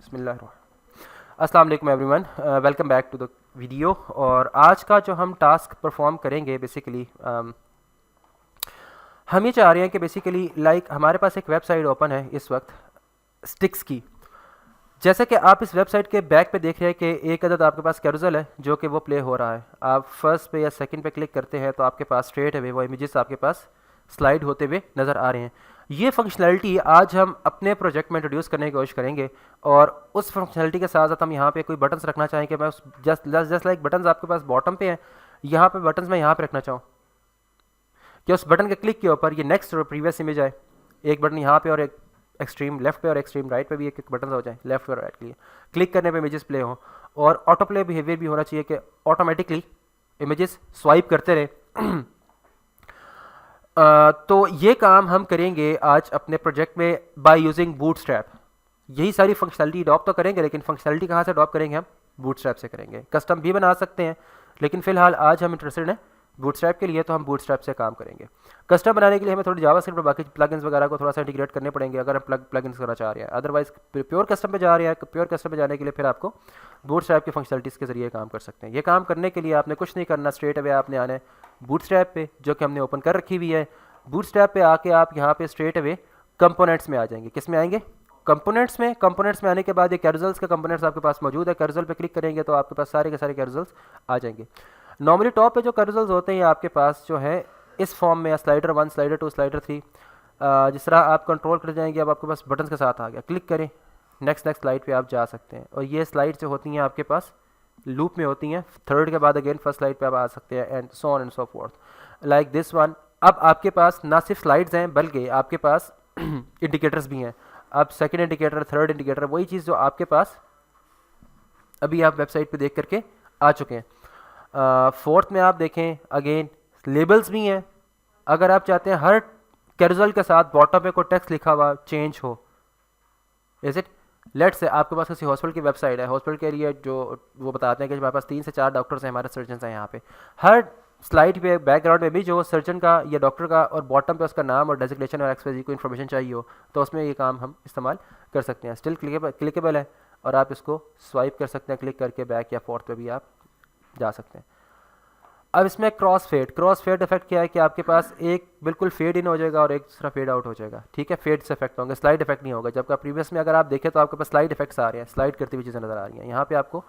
बिस्मिल्लाह। अस्सलाम वालेकुम everyone, welcome back to the video. और आज का जो हम टास्क परफॉर्म करेंगे बेसिकली हम ये चाह रहे हैं कि बेसिकली हमारे पास एक वेबसाइट ओपन है इस वक्त स्टिक्स की। जैसे कि आप इस वेबसाइट के बैक पे देख रहे हैं कि एक अदद आपके पास कैरोसेल है जो कि वो प्ले हो रहा है। आप फर्स्ट पे या सेकंड पे क्लिक करते हैं तो आपके पास स्ट्रेट अवे वो इमेजेस आपके पास स्लाइड होते हुए नज़र आ रहे हैं। ये फंक्शनैलिटी आज हम अपने प्रोजेक्ट में इंट्रोड्यूस करने की कोशिश करेंगे। और उस फंक्शनैलिटी के साथ साथ हम यहाँ पे कोई बटन्स रखना चाहें कि मैं उस जस्ट लाइक बटन्स आपके पास बॉटम पे हैं, यहाँ पे बटन्स मैं यहाँ पे रखना चाहूँ कि उस बटन के क्लिक के ऊपर ये नेक्स्ट और प्रीवियस इमेज आए। एक बटन यहाँ पे और एक एक्सट्रीम लेफ्ट पे और एक्सट्रीम राइट पे भी एक बटन हो जाए लेफ्ट और राइट के लिए। क्लिक करने पे इमेजेस प्ले हों और ऑटो प्ले बिहेवियर भी होना चाहिए कि ऑटोमेटिकली इमेजेस स्वाइप करते रहे। तो ये काम हम करेंगे आज अपने प्रोजेक्ट में बाय यूजिंग बूटस्ट्रैप। यही सारी फंक्शनलिटी अडॉप्ट तो करेंगे, लेकिन फंक्शनलिटी कहाँ से अडॉप्ट करेंगे? हम बूटस्ट्रैप से करेंगे। कस्टम भी बना सकते हैं, लेकिन फिलहाल आज हम इंटरेस्टेड हैं बूटस्ट्रैप के लिए, तो हम बूटस्ट्रैप से काम करेंगे। कस्टम बनाने के लिए हमें थोड़ी जावास्क्रिप्ट और बाकी प्लगइन्स वगैरह को थोड़ा सा इंटीग्रेट करने पड़ेंगे अगर हम प्लगइन्स करना चाह रहे हैं। अदरवाइज प्योर कस्टम पे जा रहे हैं, प्योर कस्टम पे जाने के लिए फिर आपको बूटस्ट्रैप की फंक्शनलिटीज़ के जरिए काम कर सकते हैं। ये काम करने के लिए आपने कुछ नहीं करना, स्ट्रेट अवे आपने आना है बूटस्ट्रैप पे जो कि हमने ओपन कर रखी हुई है। बूटस्ट्रैप पे आके आप यहाँ पे स्ट्रेट अवे कंपोनेंट्स में आ जाएंगे। किस में आएंगे? कंपोनेंट्स में। कंपोनेंट्स में आने के बाद ये कैरोसेल्स का कंपोनेंट्स आपके पास मौजूद है। कैरोसेल पे क्लिक करेंगे तो आपके पास सारे के सारे कैरोसेल्स आ जाएंगे। नॉर्मली टॉप पे जो कैरोसेल्स होते हैं आपके पास जो है इस फॉर्म में स्लाइडर 1, स्लाइडर 2, स्लाइडर 3, जिस तरह आप कंट्रोल कर जाएंगे अब आपके पास बटन के साथ आ गया। क्लिक करें, नेक्स्ट स्लाइड पे आप जा सकते हैं। और ये स्लाइड जो होती हैं आपके पास लूप में होती हैं। थर्ड के बाद अगेन फर्स्ट स्लाइड पे आप आ सकते हैं and so on and so fourth like this one. अब आपके पास ना सिर्फ स्लाइड्स हैं बल्कि आपके पास इंडिकेटर्स भी हैं। अब सेकंड इंडिकेटर, थर्ड इंडिकेटर, वही चीज़ जो आपके पास अभी आप वेबसाइट पे देख करके आ चुके हैं। फोर्थ में आप देखें अगेन लेबल्स भी हैं। अगर आप चाहते हैं हर कैरोसेल के साथ बॉटम पे कोई टेक्स्ट लिखा हुआ चेंज हो, इज इट लेट्स से आपके पास किसी हॉस्पिटल की वेबसाइट है, हॉस्पिटल के लिए जो वो बताते हैं कि हमारे पास 3 से 4 डॉक्टर्स हैं, हमारे सर्जन हैं यहाँ पे। हर स्लाइड पे बैकग्राउंड में भी जो सर्जन का या डॉक्टर का और बॉटम पे उसका नाम और डेजिग्नेशन और एक्सपायरी को इन्फॉर्मेशन चाहिए हो तो उसमें ये काम हम इस्तेमाल कर सकते हैं। स्टिल क्लिकेबल है और आप इसको स्वाइप कर सकते हैं, क्लिक करके बैक या फोर्थ पे भी आप जा सकते हैं। अब इसमें क्रॉस फेड इफेक्ट क्या है कि आपके पास एक बिल्कुल फेड इन हो जाएगा और एक दूसरा फेड आउट हो जाएगा। ठीक है, फेड से इफेक्ट होंगे, स्लाइड इफेक्ट नहीं होगा। जबकि प्रीवियस में अगर आप देखें तो आपके पास स्लाइड इफेक्ट्स आ रहे हैं, स्लाइड करती हुई चीज़ें नजर आ रही हैं। यहाँ पे आपको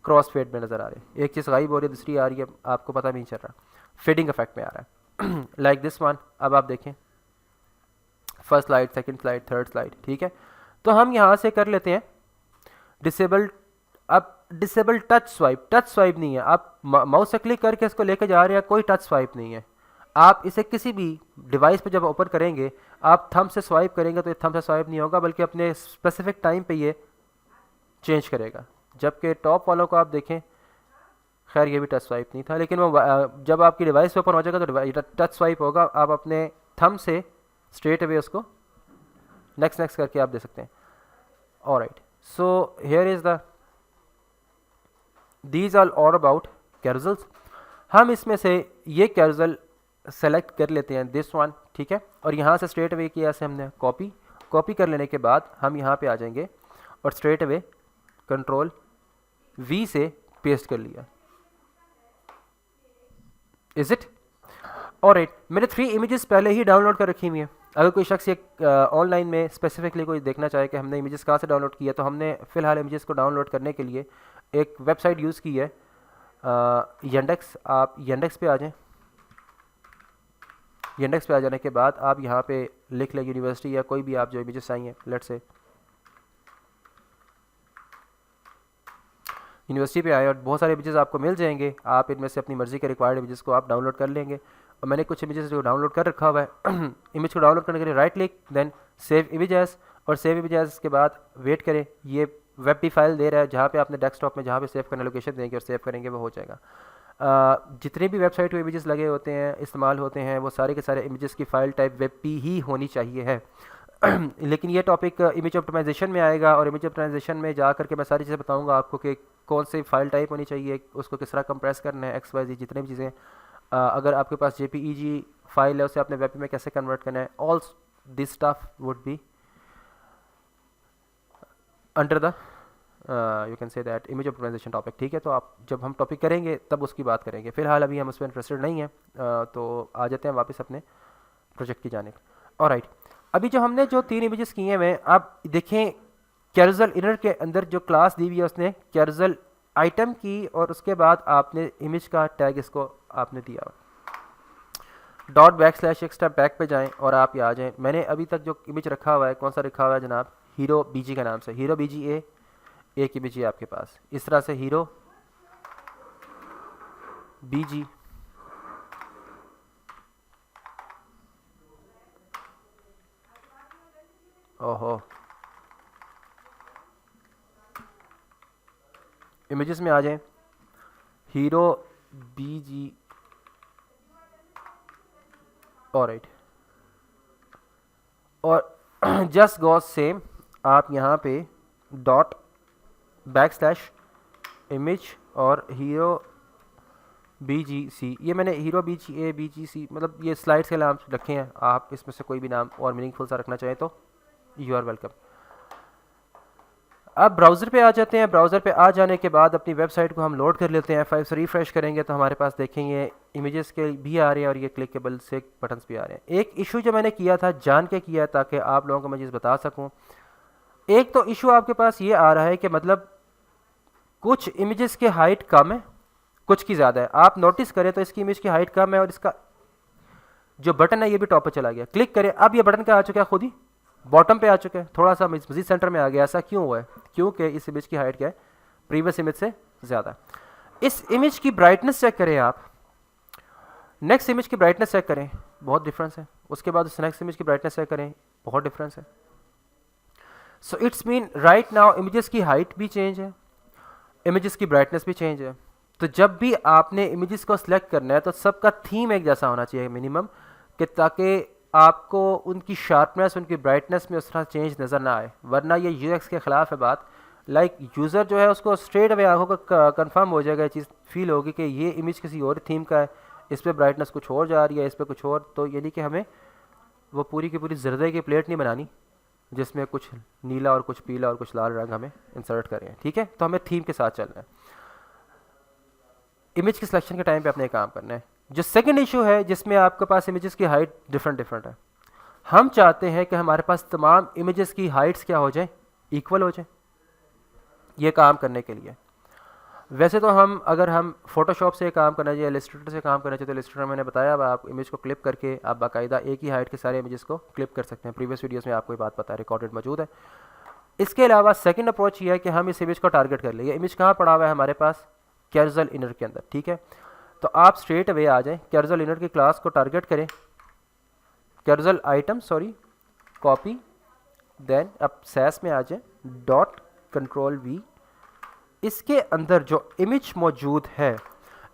क्रॉस फेड में नजर आ रहे हैं, एक चीज़ गायब हो रही है दूसरी आ रही है, आपको पता भी नहीं चल रहा, फेडिंग इफेक्ट में आ रहा है। Like this one. अब आप देखें first slide, second slide, third slide. ठीक है, तो हम यहाँ से कर लेते हैं डिसेबल। अब डिसेबल टच स्वाइप नहीं है। आप माउस से क्लिक करके इसको लेके जा रहे हैं, कोई टच स्वाइप नहीं है। आप इसे किसी भी डिवाइस पे जब ओपन करेंगे आप थंब से स्वाइप करेंगे तो ये थंब से स्वाइप नहीं होगा बल्कि अपने स्पेसिफिक टाइम पे ये चेंज करेगा। जबकि टॉप वालों को आप देखें, खैर ये भी टच स्वाइप नहीं था, लेकिन वो जब आपकी डिवाइस पे ओपन हो जाएगा तो टच स्वाइप होगा। आप अपने थंब से स्ट्रेट अवे उसको नेक्स्ट करके आप दे सकते हैं। Alright, so here is the these are all about carousels. हम इसमें से ये कैरोसेल सेलेक्ट कर लेते हैं, दिस वन। ठीक है, और यहाँ से स्ट्रेट अवे किया से हमने कॉपी कर लेने के बाद हम यहाँ पे आ जाएंगे और स्ट्रेट अवे कंट्रोल V से पेस्ट कर लिया। Is it alright? मैंने 3 इमेजेस पहले ही डाउनलोड कर रखी हुई हैं। अगर कोई शख्स ये ऑनलाइन में स्पेसिफिकली कोई देखना चाहे कि हमने इमेजेस कहाँ से डाउनलोड किया, तो हमने फ़िलहाल इमेजेस को डाउनलोड करने के लिए एक वेबसाइट यूज़ की है, येंडेक्स। आप येंडेक्स पे आ जाएं। येंडेक्स पे आ जाने के बाद आप यहाँ पे लिख लें यूनिवर्सिटी या कोई भी आप जो इमेजेस चाहिए, लेट्स से यूनिवर्सिटी पे आए और बहुत सारे इमेजेस आपको मिल जाएंगे। आप इनमें से अपनी मर्ज़ी के रिक्वायर्ड इमेजेस को आप डाउनलोड कर लेंगे। और मैंने कुछ इमेजेस जो डाउनलोड कर रखा हुआ है इमेज को डाउनलोड करने के लिए right click, then save image as, और सेव इमेज एज के बाद वेट करें। ये वेब की फाइल दे रहा है जहाँ पे आपने डेस्कटॉप में जहाँ पे सेव करना लोकेशन देंगे और सेव करेंगे वो हो जाएगा। जितने भी वेबसाइट पे इमेजेस लगे होते हैं, इस्तेमाल होते हैं, वो सारे के सारे इमेजेस की फ़ाइल टाइप वेब पी ही होनी चाहिए है। लेकिन ये टॉपिक इमेज ऑप्टिमाइजेशन में आएगा और इमेज ऑप्टिमाइजेशन में जा करके मैं सारी चीज़ें बताऊंगा आपको कि कौन सी फाइल टाइप होनी चाहिए, उसको किस तरह कंप्रेस करना है, XYZ जितने भी चीज़ें। अगर आपके पास JPEG फाइल है उसे आपने वेब में कैसे कन्वर्ट करना है, all this stuff would be under the you can say that image optimisation topic, ठीक है। तो आप जब हम टॉपिक करेंगे तब उसकी बात करेंगे, फ़िलहाल अभी हम उस पर इंटरेस्टेड नहीं हैं। तो आ जाते हैं वापस अपने प्रोजेक्ट की जानिब। ऑलराइट, अभी जो हमने जो 3 इमेजेस किए हैं, आप देखें कैरोसल इनर के अंदर जो क्लास दी हुई है उसने कैरोसल आइटम की, और उसके बाद आपने इमेज का टैग इसको आपने दिया। .बैक / स्टेप बैक पे जाएं और आप यहाँ आ जाएं। मैंने अभी तक जो इमेज रखा हुआ है, कौन सा रखा हुआ है जनाब, हीरो बीजी का नाम से, हीरो बीजी एक इमेज है आपके पास। इस तरह से हीरो बीजी ओहो इमेजेस में आ जाएं, हीरो बीजी। ऑलराइट, और जस्ट गो सेम आप यहाँ पे .बैक/इमेज और हीरो BGC, ये मैंने हीरो BGA BGC मतलब ये स्लाइड्स के नाम रखे हैं। आप इसमें से कोई भी नाम और मीनिंगफुल सा रखना चाहें तो यू आर वेलकम। अब ब्राउज़र पे आ जाते हैं। ब्राउज़र पे आ जाने के बाद अपनी वेबसाइट को हम लोड कर लेते हैं। 5 से रिफ़्रेश करेंगे तो हमारे पास देखेंगे इमेजेस के भी आ रहे हैं और ये क्लिकेबल से बटन्स भी आ रहे हैं। एक इशू जो मैंने किया था जान के किया ताकि आप लोगों को मैं चीज़ बता सकूं। एक तो इशू आपके पास ये आ रहा है कि मतलब कुछ इमेजेस की हाइट कम है, कुछ की ज़्यादा है। आप नोटिस करें तो इसकी इमेज की हाइट कम है और इसका जो बटन है ये भी टॉप पर चला गया। क्लिक करें, अब ये बटन क्या आ चुका है, खुद ही बॉटम पे आ चुके हैं, थोड़ा सा मजीद सेंटर में आ गया। ऐसा क्यों हुआ है? क्योंकि इस इमेज की हाइट क्या है, प्रीवियस इमेज से ज़्यादा। इस इमेज की ब्राइटनेस चेक करें आप, नेक्स्ट इमेज की ब्राइटनेस चेक करें, बहुत डिफरेंस है। उसके बाद उस नेक्स्ट इमेज की ब्राइटनेस चेक करें, बहुत डिफरेंस है। So it's mean right now images की हाइट भी चेंज है, इमेजेस की ब्राइटनेस भी चेंज है। तो जब भी आपने इमेजेस को सिलेक्ट करना है तो सबका थीम एक जैसा होना चाहिए मिनिमम, कि ताकि आपको उनकी शार्पनेस, उनकी ब्राइटनेस में उस तरह चेंज नज़र ना आए, वरना ये यूएक्स के ख़िलाफ़ है बात। लाइक यूज़र जो है उसको स्ट्रेट अवे आंखों का कंफर्म हो जाएगा, ये चीज़ फील होगी कि ये इमेज किसी और थीम का है, इस पर ब्राइटनेस कुछ और जा रही है, इस पर कुछ और। तो यानी कि हमें वो पूरी की पूरी जर्दे की प्लेट नहीं बनानी जिसमें कुछ नीला और कुछ पीला और कुछ लाल रंग हमें इंसर्ट करें, ठीक है। तो हमें थीम के साथ चलना है। इमेज के सिलेक्शन के टाइम पे अपने काम करना है। जो सेकंड इशू है जिसमें आपके पास इमेजेस की हाइट डिफरेंट है, हम चाहते हैं कि हमारे पास तमाम इमेजेस की हाइट्स क्या हो जाए, इक्वल हो जाए। ये काम करने के लिए वैसे तो अगर हम फोटोशॉप से काम करना चाहिए, इलस्ट्रेटर से काम करना चाहिए, तो इलस्ट्रेटर मैंने बताया अब आप इमेज को क्लिप करके आप बाकायदा एक ही हाइट के सारे इमेजेस को क्लिप कर सकते हैं। प्रीवियस वीडियोस में आपको ये बात पता है, रिकॉर्डेड मौजूद है। इसके अलावा सेकंड अप्रोच ये है कि हम इस इमेज को टारगेट कर लें। इमेज कहाँ पड़ा हुआ है हमारे पास, कैजुअल इनर के अंदर, ठीक है। तो आप स्ट्रेट अवे आ जाएं, कैजुअल इनर की क्लास को टारगेट करें, कैजुअल आइटम कॉपी, देन अब सैस में आ जाए, .Ctrl+V। इसके अंदर जो इमेज मौजूद है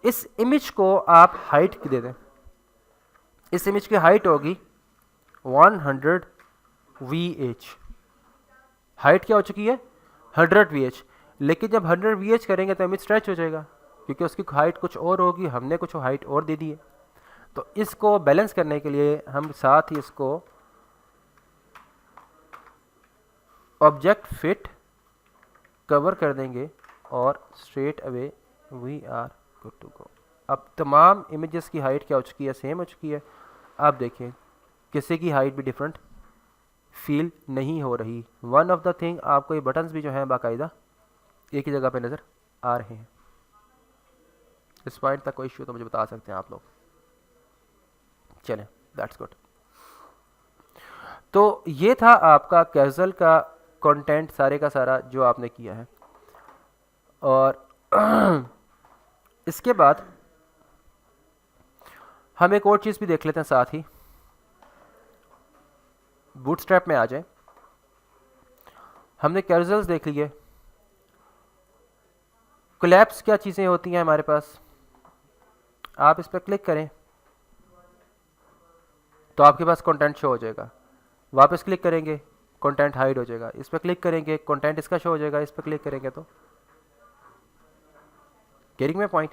इस इमेज को आप हाइट दे दें। इस इमेज की हाइट होगी 100 VH। हाइट क्या हो चुकी है, 100 VH। लेकिन जब 100 VH करेंगे तो इमेज स्ट्रेच हो जाएगा क्योंकि उसकी हाइट कुछ और होगी, हमने कुछ हाइट और दे दी है। तो इसको बैलेंस करने के लिए हम साथ ही इसको ऑब्जेक्ट फिट कवर कर देंगे और straight away we are good to go. अब तमाम इमेजेस की हाइट क्या हो चुकी है, सेम हो चुकी है। आप देखें किसी की हाइट भी डिफरेंट फील नहीं हो रही। वन ऑफ द थिंग, आपको ये बटन्स भी जो हैं बाकायदा एक ही जगह पे नज़र आ रहे हैं। इस पॉइंट तक कोई इशू तो मुझे बता सकते हैं आप लोग। चलें, दैट्स गुड। तो ये था आपका कैजुअल का कंटेंट सारे का सारा जो आपने किया है। और इसके बाद हम एक और चीज़ भी देख लेते हैं साथ ही। बूटस्ट्रैप में आ जाए, हमने कैजुअल्स देख लिए। कोलैप्स क्या चीज़ें होती हैं हमारे पास, आप इस पर क्लिक करें तो आपके पास कंटेंट शो हो जाएगा। वापस क्लिक करेंगे कंटेंट हाइड हो जाएगा। इस पर क्लिक करेंगे कंटेंट इसका शो हो जाएगा। इस पर क्लिक करेंगे तो गेटिंग में पॉइंट।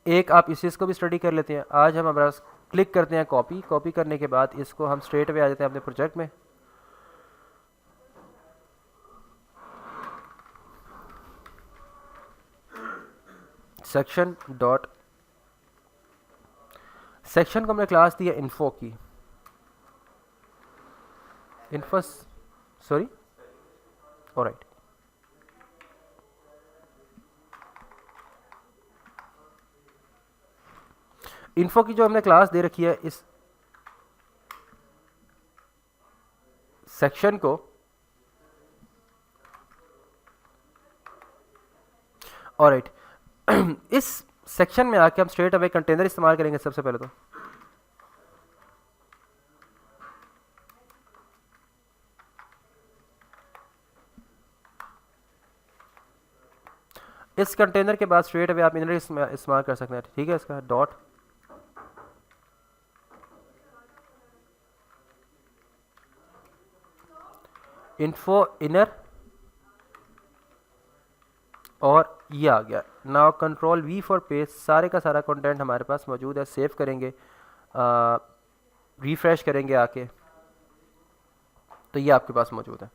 एक आप इस चीज़ को भी स्टडी कर लेते हैं। आज हम हमारा क्लिक करते हैं कॉपी करने के बाद इसको हम स्ट्रेट अवे आ जाते हैं अपने प्रोजेक्ट में। सेक्शन डॉट, सेक्शन को हमने क्लास दी है इन्फो की, इन्फो सॉरी ऑलराइट, इन्फो की जो हमने क्लास दे रखी है इस सेक्शन को, ऑलराइट इस सेक्शन में आके हम स्ट्रेट अवे कंटेनर इस्तेमाल करेंगे सबसे पहले। तो इस कंटेनर के बाद स्ट्रेट अवे आप इनर इस्तेमाल कर सकते हैं, ठीक है। इसका डॉट इन्फो इनर और ये आ गया। Now control we for paste, सारे का सारा कंटेंट हमारे पास मौजूद है। सेव करेंगे, रिफ्रेश करेंगे आके, तो ये आपके पास मौजूद है।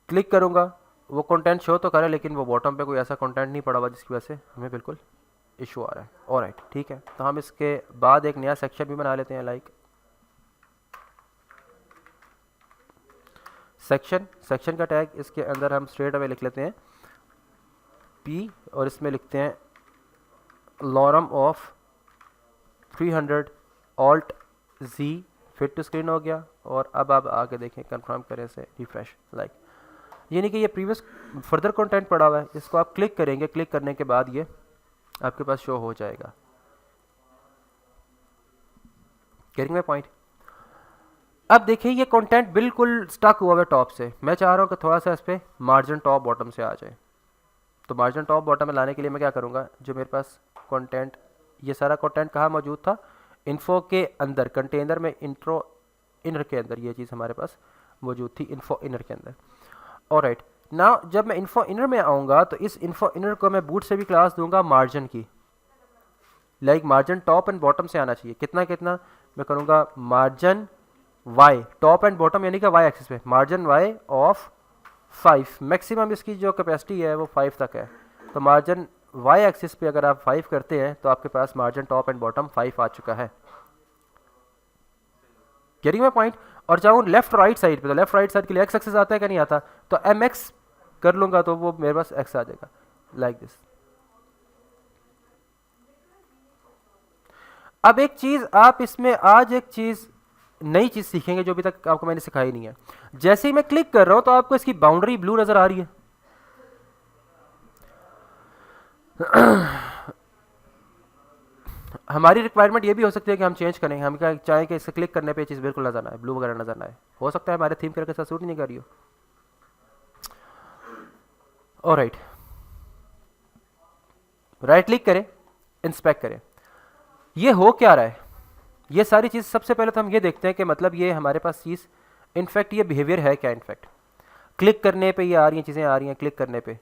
क्लिक करूँगा, वो कंटेंट शो तो करे लेकिन वो बॉटम पे कोई ऐसा कंटेंट नहीं पड़ा हुआ जिसकी वजह से हमें बिल्कुल इशू आ रहा है। ऑलराइट, ठीक है। तो हम इसके बाद एक नया सेक्शन भी बना लेते हैं, लाइक सेक्शन। सेक्शन का टैग इसके अंदर हम स्ट्रेट अवे लिख लेते हैं पी, और इसमें लिखते हैं लॉरम ऑफ 300 ऑल्ट जी, फिट टू स्क्रीन हो गया। और अब आप आगे देखें, कंफर्म करें से रिफ्रेश, लाइक यानी कि ये प्रीवियस फर्दर कंटेंट पड़ा हुआ है, इसको आप क्लिक करेंगे, क्लिक करने के बाद ये आपके पास शो हो जाएगा। Getting my point. अब देखिए ये कंटेंट बिल्कुल स्टक हुआ है टॉप से, मैं चाह रहा हूँ कि थोड़ा सा इस पर मार्जिन टॉप बॉटम से आ जाए। तो मार्जिन टॉप बॉटम में लाने के लिए मैं क्या करूँगा, जो मेरे पास कंटेंट, ये सारा कंटेंट कहाँ मौजूद था, इन्फो के अंदर कंटेनर में, इंट्रो इनर के अंदर ये चीज़ हमारे पास मौजूद थी, इन्फो इनर के अंदर। ऑलराइट, नाउ जब मैं इन्फो इनर में आऊँगा तो इस इन्फो इनर को मैं बूट से भी क्लास दूंगा मार्जिन की, like margin top and bottom से आना चाहिए। कितना कितना मैं करूँगा, margin Y top and bottom यानी कि वाई एक्सिस पे, मार्जिन वाई ऑफ 5, मैक्सिमम इसकी जो कैपेसिटी है वो 5 तक है। तो मार्जिन वाई एक्सिस पे अगर आप 5 करते हैं तो आपके पास मार्जिन टॉप एंड बॉटम 5 आ चुका है। Getting my point. और जाऊँ लेफ्ट राइट साइड पे, तो लेफ्ट राइट साइड के लिए एक्स एक्सिस आता है क्या, नहीं आता, तो एम एक्स कर लूँगा तो वो मेरे पास एक्स आ जाएगा, लाइक दिस। अब एक चीज़ आप इसमें आज एक चीज़ नई चीज़ सीखेंगे जो अभी तक आपको मैंने सिखाई नहीं है। जैसे ही मैं क्लिक कर रहा हूं तो आपको इसकी बाउंड्री ब्लू नजर आ रही है। हमारी रिक्वायरमेंट ये भी हो सकती है कि हम चेंज करें, हम क्या चाहें कि इसे क्लिक करने पे चीज़ बिल्कुल नजर ना आए, ब्लू वगैरह नजर ना आए। हो सकता है हमारे थीम करके साथ सूट नहीं कर रही हो। ऑलराइट, राइट क्लिक करें, इंस्पेक्ट करें, ये हो क्या रहा है। ये सारी चीज़ सबसे पहले तो हम ये देखते हैं कि मतलब ये हमारे पास चीज़ इनफैक्ट ये बिहेवियर है क्या। इनफैक्ट क्लिक करने पे ये आ रही हैं चीज़ें, आ रही हैं क्लिक करने पे।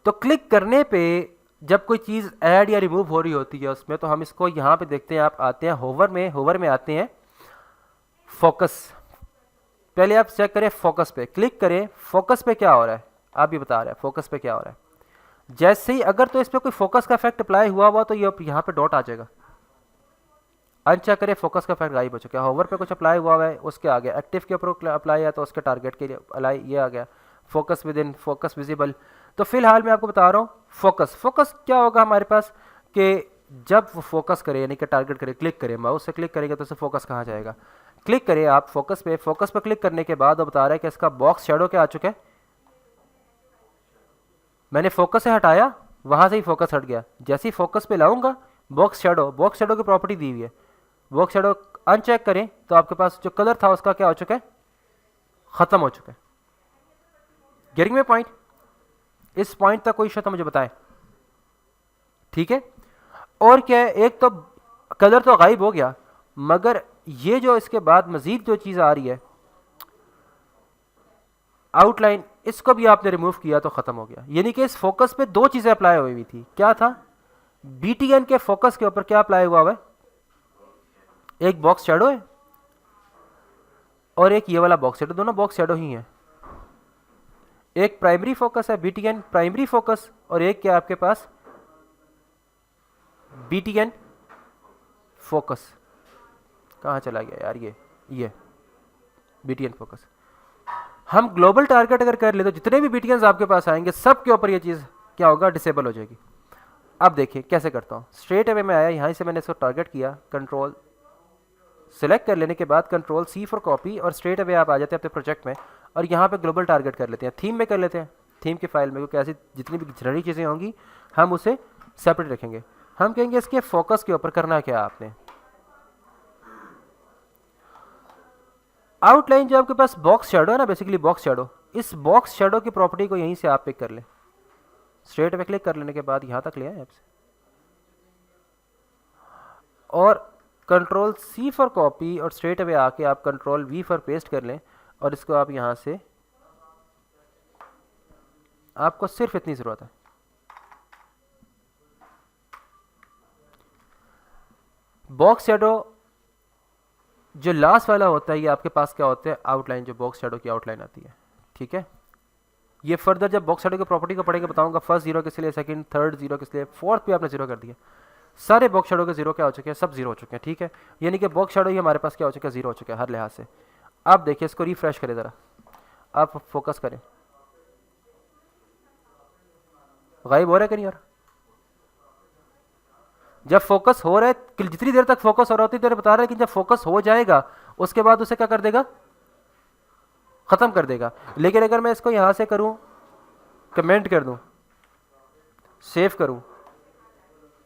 तो क्लिक करने पे जब कोई चीज़ ऐड या रिमूव हो रही होती है उसमें, तो हम इसको यहाँ पे देखते हैं। आप आते हैं होवर में आते हैं फोकस, पहले आप चेक करें फोकस पे, क्लिक करें, फोकस पे क्या हो रहा है आप भी बता रहे हैं, फोकस पे क्या हो रहा है। जैसे ही अगर तो इस पर कोई फोकस का इफेक्ट अप्लाई हुआ तो ये यहाँ पे डॉट आ जाएगा। अनचेक करें, फोकस का इफेक्ट गायब हो चुका है। होवर पे कुछ अप्लाई हुआ है उसके आगे, एक्टिव के ऊपर अप्लाई है तो उसके टारगेट के लिए अप्लाई ये आ गया, focus with in, focus visible. तो फिलहाल मैं आपको बता रहा हूँ फोकस क्या होगा हमारे पास, कि जब वो फोकस करे यानी कि टारगेट करे, क्लिक करें, माउस से क्लिक करेंगे तो उसे फोकस कहाँ जाएगा। क्लिक करें आप फोकस पे क्लिक करने के बाद वो बता रहा है कि इसका बॉक्स शेडो क्या आ चुका है। मैंने फोकस से हटाया, वहां से ही फोकस हट गया। जैसे ही फोकस पे लाऊंगा, बॉक्स शेडो की प्रॉपर्टी दी हुई है, बॉक्स शेडो अनचेक करें तो आपके पास जो कलर था उसका क्या हो चुका है, खत्म हो चुका है। Getting my point. इस पॉइंट तक कोई इशू तो मुझे बताएं, ठीक है। और क्या है, एक तो कलर तो गायब हो गया, मगर ये जो इसके बाद मजीद जो चीज आ रही है आउटलाइन, इसको भी आपने रिमूव किया तो खत्म हो गया। यानी कि इस फोकस पे दो चीजें अप्लाई हुई थी। क्या था, बीटीएन के फोकस के ऊपर क्या अप्लाई हुआ है, एक बॉक्स शेडो है और एक ये वाला बॉक्स शेडो, दोनों बॉक्स शेडो ही है। एक प्राइमरी फोकस है BTN प्राइमरी फोकस, और एक क्या आपके पास BTN फोकस। कहाँ चला गया यार ये BTN फोकस। हम ग्लोबल टारगेट अगर कर ले तो जितने भी BTNs आपके पास आएंगे सब के ऊपर ये चीज़ क्या होगा, डिसेबल हो जाएगी। अब देखिए कैसे करता हूँ। स्ट्रेट अवे में आया, यहाँ से मैंने इसको टारगेट किया, कंट्रोल सेलेक्ट कर लेने के बाद कंट्रोल C फॉर कॉपी, और स्ट्रेट अवे आप आ जाते हैं अपने प्रोजेक्ट में और यहाँ पे ग्लोबल टारगेट कर लेते हैं, थीम में कर लेते हैं, थीम की फाइल में, क्योंकि ऐसी जितनी भी जनरली चीज़ें होंगी हम उसे सेपरेट रखेंगे। हम कहेंगे इसके फोकस के ऊपर करना क्या आपने, आउटलाइन जो आपके पास बॉक्स शेडो है ना, बेसिकली बॉक्स शेडो, इस बॉक्स शेडो की प्रॉपर्टी को यहीं से आप पिक कर लें। स्ट्रेट अवे क्लिक कर लेने के बाद यहाँ तक ले आए आपसे, और कंट्रोल C फॉर कॉपी और स्ट्रेट अवे आके आप कंट्रोल V फॉर पेस्ट कर लें, और इसको आप यहाँ से, आपको सिर्फ इतनी ज़रूरत है, बॉक्स शेडो जो लास्ट वाला होता है ये आपके पास क्या होता है, आउटलाइन, जो बॉक्स शेडो की आउटलाइन आती है। ठीक है, ये फर्दर जब बॉक्स शेडो की प्रॉपर्टी को पढ़ेंगे बताऊंगा, फर्स्ट जीरो किस लिए, सेकंड थर्ड जीरो किस लिए, फोर्थ भी आपने जीरो कर दिया, सारे बॉक्स शेडो के जीरो क्या हो चुके हैं, सब जीरो हो चुके हैं। ठीक है, यानी कि बॉक्स शेडो ही हमारे पास क्या हो चुका है, जीरो हो चुका है हर लिहाज से। आप देखिए इसको रिफ्रेश करें ज़रा, आप फोकस करें, गायब हो रहा है कि नहीं यार, जब फोकस हो रहा है, जितनी देर तक फोकस हो रहा होती है बता रहा है कि जब फोकस हो जाएगा उसके बाद उसे क्या कर देगा, खत्म कर देगा। लेकिन अगर मैं इसको यहां से करूं, कमेंट कर दूं, सेव करूं,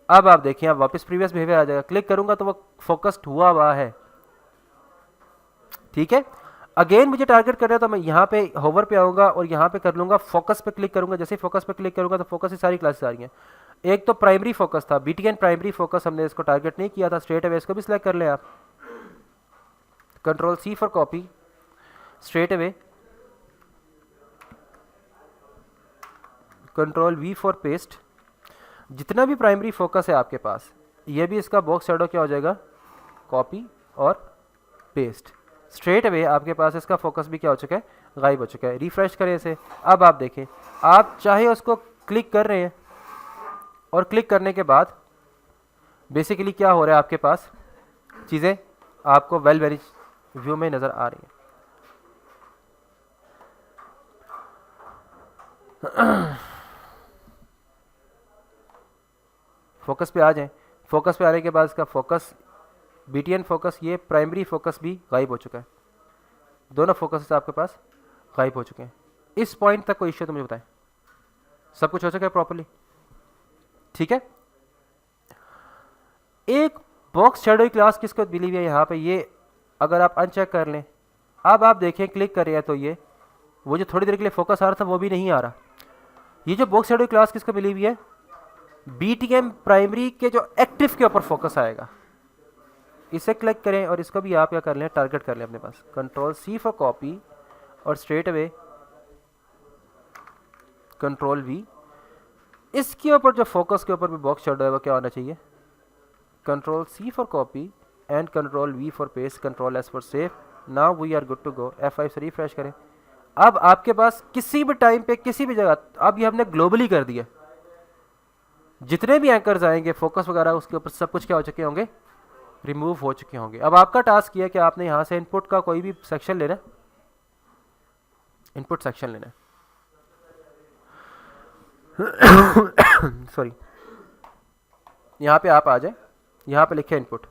अब आप देखिए आप वापस प्रीवियस बिहेवियर आ जाएगा, क्लिक करूंगा तो वो फोकस्ड हुआ है। ठीक है, अगेन मुझे टारगेट कर रहा है तो मैं यहाँ पे होवर पे आऊंगा और यहाँ पे कर लूंगा, फोकस पे क्लिक करूंगा, जैसे फोकस पे क्लिक करूंगा तो फोकस की सारी क्लासेस आ रही हैं। एक तो प्राइमरी फोकस था, BTN प्राइमरी फोकस, हमने इसको टारगेट नहीं किया था, स्ट्रेट अवे इसको भी सिलेक्ट कर लें आप, control C for copy, straight away control V for paste, जितना भी प्राइमरी फोकस है आपके पास ये भी इसका बॉक्स शेडो क्या हो जाएगा, कॉपी और पेस्ट। स्ट्रेट अवे आपके पास इसका फोकस भी क्या हो चुका है, गायब हो चुका है। रिफ्रेश करें इसे, अब आप देखें, आप चाहे उसको क्लिक कर रहे हैं और क्लिक करने के बाद बेसिकली क्या हो रहा है, आपके पास चीज़ें आपको वेल मैनेज व्यू में नज़र आ रही हैं। फोकस पे आ जाएं, फोकस पे आने के बाद इसका फोकस BTN फोकस, ये प्राइमरी फोकस भी गायब हो चुका है, दोनों फोकस आपके पास गायब हो चुके हैं। इस पॉइंट तक कोई इश्यू तो मुझे बताएं, सब कुछ हो चुका है प्रॉपर्ली। ठीक है, एक बॉक्स शेडो क्लास किसको मिली हुई है यहाँ पे, ये अगर आप अनचेक कर लें, अब आप देखें क्लिक कर रहे हैं तो ये वो जो थोड़ी देर के लिए फोकस आ रहा था वो भी नहीं आ रहा। ये जो बॉक्स शेडो क्लास किसको मिली हुई है, BTN प्राइमरी के जो एक्टिव के ऊपर फोकस आएगा। इसे क्लिक करें और इसको भी आप क्या कर लें, टारगेट कर लें अपने पास, कंट्रोल C फॉर कॉपी और स्ट्रेट अवे कंट्रोल V, इसके ऊपर जो फोकस के ऊपर भी बॉक्स शेडो है वो क्या होना चाहिए, control C for copy and control V for paste, control S for save. Now we are good to go. F5 से रिफ्रेश करें, अब आपके पास किसी भी टाइम पे किसी भी जगह, अब ये हमने ग्लोबली कर दिया, जितने भी एंकर्स आएंगे फोकस वगैरह उसके ऊपर सब कुछ क्या हो चुके होंगे, रिमूव हो चुके होंगे। अब आपका टास्क ये है कि आपने यहाँ से इनपुट का कोई भी सेक्शन लेना, इनपुट सेक्शन लेना सॉरी, यहाँ पे आप आ जाए, यहाँ पे लिखे इनपुट,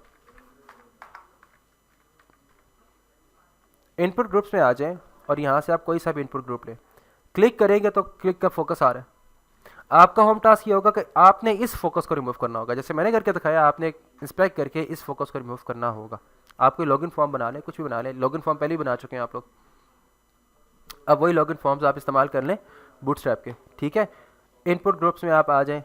इनपुट ग्रुप्स में आ जाएं और यहाँ से आप कोई सा भी इनपुट ग्रुप लें, क्लिक करेंगे तो क्लिक का फोकस आ रहा है। आपका होम टास्क ये होगा कि आपने इस फोकस को रिमूव करना होगा, जैसे मैंने करके दिखाया, आपने इंस्पेक्ट करके इस फोकस को रिमूव करना होगा। आपको लॉगिन फॉर्म बना लें, कुछ भी बना लें, लॉगिन फॉर्म पहले ही बना चुके हैं आप लोग, अब वही लॉगिन फॉर्म्स आप इस्तेमाल कर लें बूटस्ट्रैप के। ठीक है, इनपुट ग्रुप्स में आप आ जाएं,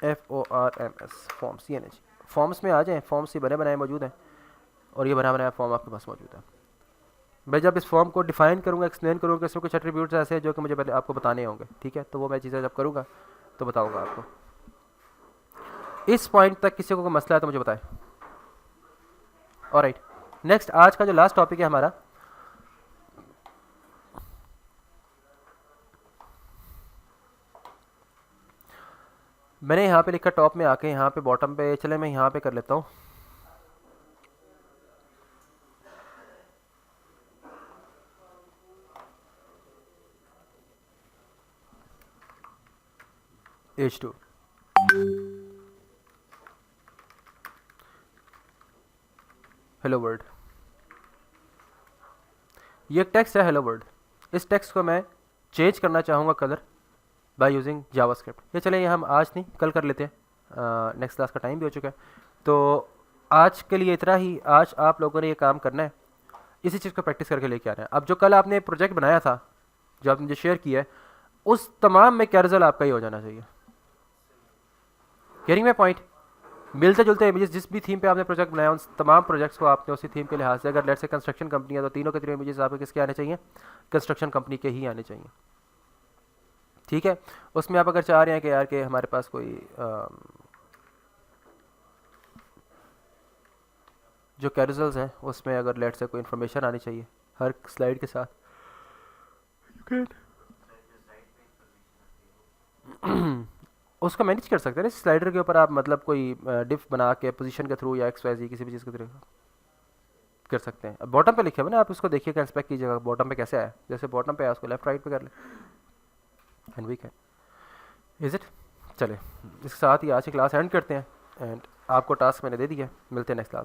FORMS फॉर्म्स, ये नहीं, फॉर्म्स में आ जाएं, फॉर्म्स ये बने बनाए मौजूद हैं और ये बना बनाया फॉर्म आपके पास मौजूद है। मैं जब इस फॉर्म को डिफाइन करूंगा, एक्सप्लेन करूंगा, इसमें कुछ एट्रीब्यूट्स ऐसे हैं जो कि मुझे पहले आपको बताने होंगे। ठीक है, तो वो मैं चीज़ें जब करूंगा तो बताऊंगा आपको। इस पॉइंट तक किसी को कोई मसला है तो मुझे बताएं। ऑलराइट, नेक्स्ट आज का जो लास्ट टॉपिक है हमारा, मैंने यहाँ पे लिखा टॉप में आके, यहाँ पे बॉटम पे चले, मैं यहाँ पे कर लेता हूँ H2। हेलो वर्ल्ड, ये एक टेक्स्ट है हेलो वर्ल्ड। इस टेक्स्ट को मैं चेंज करना चाहूँगा कलर बाय यूजिंग जावास्क्रिप्ट। ये चले, ये हम आज नहीं कल कर लेते हैं, नेक्स्ट क्लास का टाइम भी हो चुका है। तो आज के लिए इतना ही। आज आप लोगों ने ये काम करना है, इसी चीज़ को प्रैक्टिस करके लेके आना है। अब जो कल आपने प्रोजेक्ट बनाया था, जो आपने जो शेयर किया है, उस तमाम में क्या रिजल्ट आपका ही हो जाना चाहिए। कैरिंग में पॉइंट, मिलते जुलते इमेजेस जिस भी थीम पे आपने प्रोजेक्ट बनाया, उन तमाम प्रोजेक्ट्स को आपने उसी थीम के लिहाज से, अगर लेट से कंस्ट्रक्शन कंपनी है तो तीनों के तीनों इमेजेस आपके किसके आने चाहिए, कंस्ट्रक्शन कंपनी के ही आने चाहिए। ठीक है, उसमें आप अगर चाह रहे हैं कि यार कि हमारे पास कोई जो कैरोसल्स हैं उसमें अगर लेट से कोई इन्फॉर्मेशन आनी चाहिए हर स्लाइड के साथ, उसको मैनेज कर सकते हैं ना स्लाइडर के ऊपर। आप मतलब कोई डिफ बना के पोजीशन के थ्रू या एक्स वाई जी किसी भी चीज़ के थ्रू कर सकते हैं। अब बॉटम पे लिखे हुए ना, आप उसको देखिएगा, इंस्पेक्ट कीजिएगा बॉटम पे कैसे आया। जैसे बॉटम पे आया उसको लेफ्ट राइट पे कर ले, and we can is it. चले, इसके साथ ही आज की क्लास एंड करते हैं, एंड आपको टास्क मैंने दे दिया। मिलते हैं नेक्स्ट क्लास।